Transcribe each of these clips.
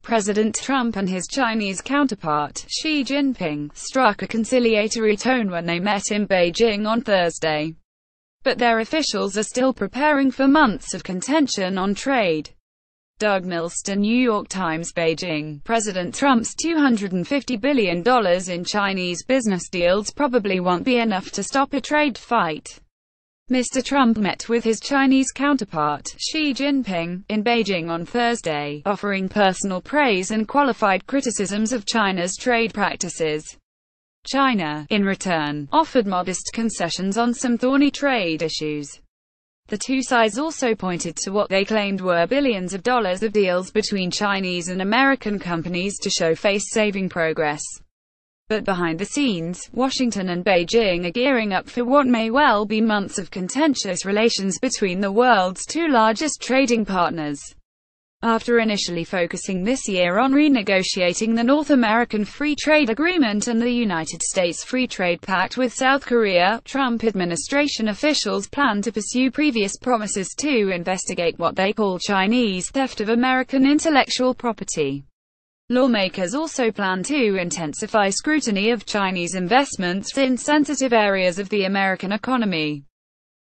President Trump and his Chinese counterpart, Xi Jinping, struck a conciliatory tone when they met in Beijing on Thursday. But their officials are still preparing for months of contention on trade. Doug Milston, New York Times. Beijing. President Trump's $250 billion in Chinese business deals probably won't be enough to stop a trade fight. Mr. Trump met with his Chinese counterpart, Xi Jinping, in Beijing on Thursday, offering personal praise and qualified criticisms of China's trade practices. China, in return, offered modest concessions on some thorny trade issues. The two sides also pointed to what they claimed were billions of dollars of deals between Chinese and American companies to show face-saving progress. But behind the scenes, Washington and Beijing are gearing up for what may well be months of contentious relations between the world's two largest trading partners. After initially focusing this year on renegotiating the North American Free Trade Agreement and the United States Free Trade Pact with South Korea, Trump administration officials plan to pursue previous promises to investigate what they call Chinese theft of American intellectual property. Lawmakers also plan to intensify scrutiny of Chinese investments in sensitive areas of the American economy.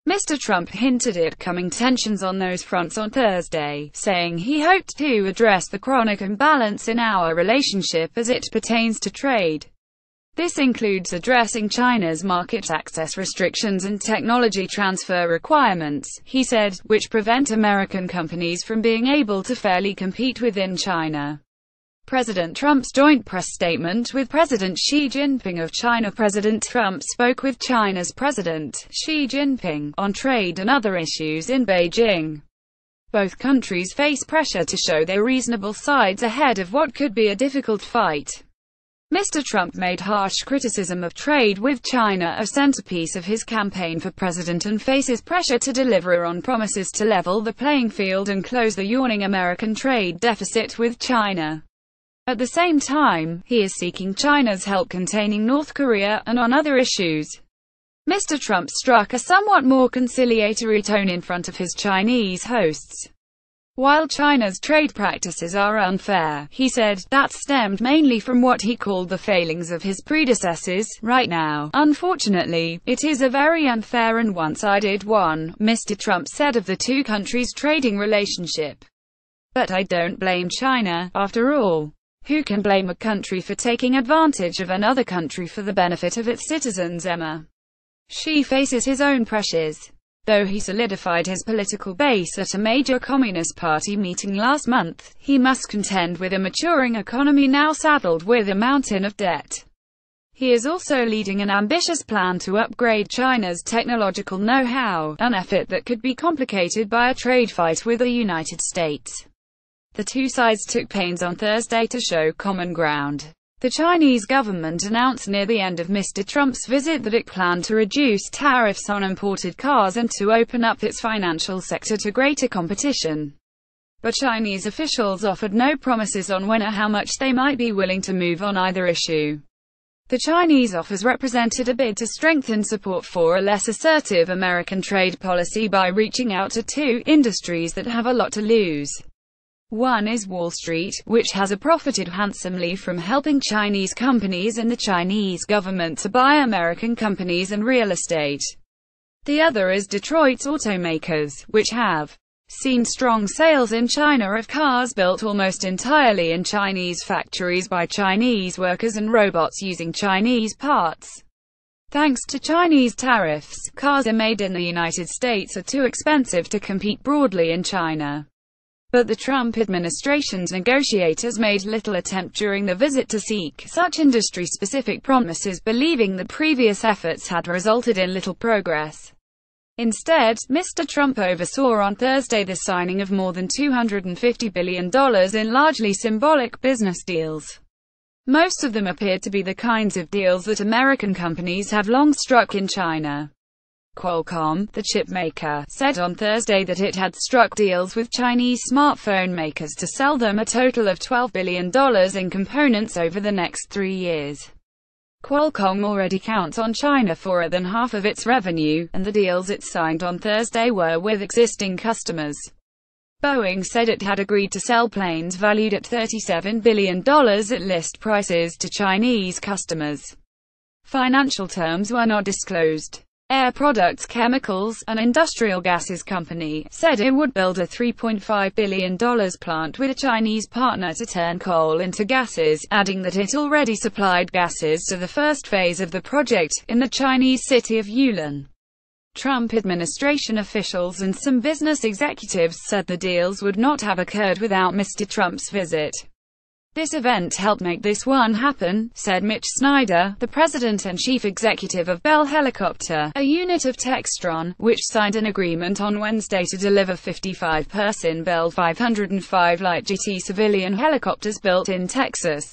Mr. Trump hinted at coming tensions on those fronts on Thursday, saying he hoped to address the chronic imbalance in our relationship as it pertains to trade. This includes addressing China's market access restrictions and technology transfer requirements, he said, which prevent American companies from being able to fairly compete within China. President Trump's joint press statement with President Xi Jinping of China. President Trump spoke with China's President, Xi Jinping, on trade and other issues in Beijing. Both countries face pressure to show their reasonable sides ahead of what could be a difficult fight. Mr. Trump made harsh criticism of trade with China a centerpiece of his campaign for president and faces pressure to deliver on promises to level the playing field and close the yawning American trade deficit with China. At the same time, he is seeking China's help containing North Korea, and on other issues. Mr. Trump struck a somewhat more conciliatory tone in front of his Chinese hosts. While China's trade practices are unfair, he said, that stemmed mainly from what he called the failings of his predecessors. Right now, unfortunately, it is a very unfair and one-sided one, Mr. Trump said of the two countries' trading relationship. But I don't blame China, after all. Who can blame a country for taking advantage of another country for the benefit of its citizens? Xi faces his own pressures. Though he solidified his political base at a major Communist Party meeting last month, he must contend with a maturing economy now saddled with a mountain of debt. He is also leading an ambitious plan to upgrade China's technological know-how, an effort that could be complicated by a trade fight with the United States. The two sides took pains on Thursday to show common ground. The Chinese government announced near the end of Mr. Trump's visit that it planned to reduce tariffs on imported cars and to open up its financial sector to greater competition. But Chinese officials offered no promises on when or how much they might be willing to move on either issue. The Chinese offers represented a bid to strengthen support for a less assertive American trade policy by reaching out to two industries that have a lot to lose. One is Wall Street, which has profited handsomely from helping Chinese companies and the Chinese government to buy American companies and real estate. The other is Detroit's automakers, which have seen strong sales in China of cars built almost entirely in Chinese factories by Chinese workers and robots using Chinese parts. Thanks to Chinese tariffs, cars made in the United States are too expensive to compete broadly in China. But the Trump administration's negotiators made little attempt during the visit to seek such industry-specific promises, believing that previous efforts had resulted in little progress. Instead, Mr. Trump oversaw on Thursday the signing of more than $250 billion in largely symbolic business deals. Most of them appeared to be the kinds of deals that American companies have long struck in China. Qualcomm, the chip maker, said on Thursday that it had struck deals with Chinese smartphone makers to sell them a total of $12 billion in components over the next 3 years. Qualcomm already counts on China for more than half of its revenue, and the deals it signed on Thursday were with existing customers. Boeing said it had agreed to sell planes valued at $37 billion at list prices to Chinese customers. Financial terms were not disclosed. Air Products Chemicals, an industrial gases company, said it would build a $3.5 billion plant with a Chinese partner to turn coal into gases, adding that it already supplied gases to the first phase of the project, in the Chinese city of Yulin. Trump administration officials and some business executives said the deals would not have occurred without Mr. Trump's visit. "This event helped make this one happen," said Mitch Snyder, the president and chief executive of Bell Helicopter, a unit of Textron, which signed an agreement on Wednesday to deliver 55-person Bell 505 light GT civilian helicopters built in Texas.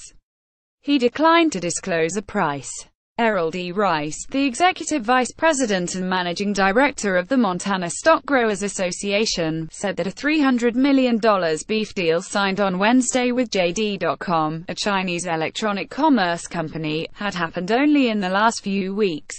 He declined to disclose a price. Errol D. Rice, the executive vice president and managing director of the Montana Stock Growers Association, said that a $300 million beef deal signed on Wednesday with JD.com, a Chinese electronic commerce company, had happened only in the last few weeks.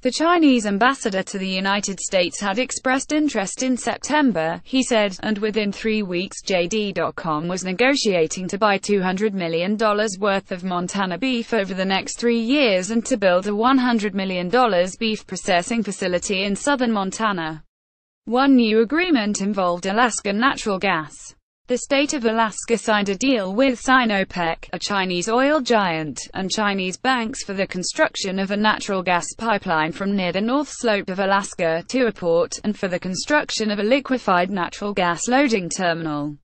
The Chinese ambassador to the United States had expressed interest in September, he said, and within 3 weeks JD.com was negotiating to buy $200 million worth of Montana beef over the next 3 years and to build a $100 million beef processing facility in southern Montana. One new agreement involved Alaska natural gas. The state of Alaska signed a deal with Sinopec, a Chinese oil giant, and Chinese banks for the construction of a natural gas pipeline from near the North Slope of Alaska to a port, and for the construction of a liquefied natural gas loading terminal.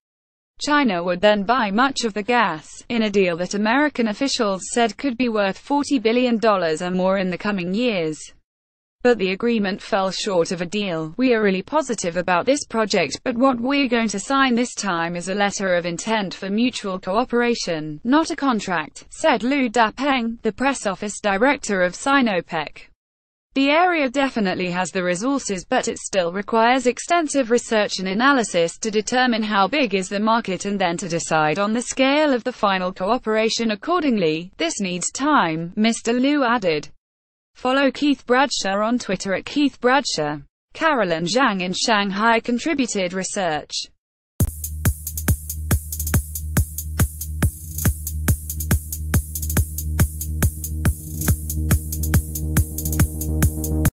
China would then buy much of the gas, in a deal that American officials said could be worth $40 billion or more in the coming years. But the agreement fell short of a deal. "We are really positive about this project, but what we're going to sign this time is a letter of intent for mutual cooperation, not a contract," said Lu Dapeng, the press office director of Sinopec. "The area definitely has the resources, but it still requires extensive research and analysis to determine how big is the market and then to decide on the scale of the final cooperation accordingly. This needs time," Mr. Liu added. Follow Keith Bradshaw on Twitter at Keith Bradshaw. Carolyn Zhang in Shanghai contributed research.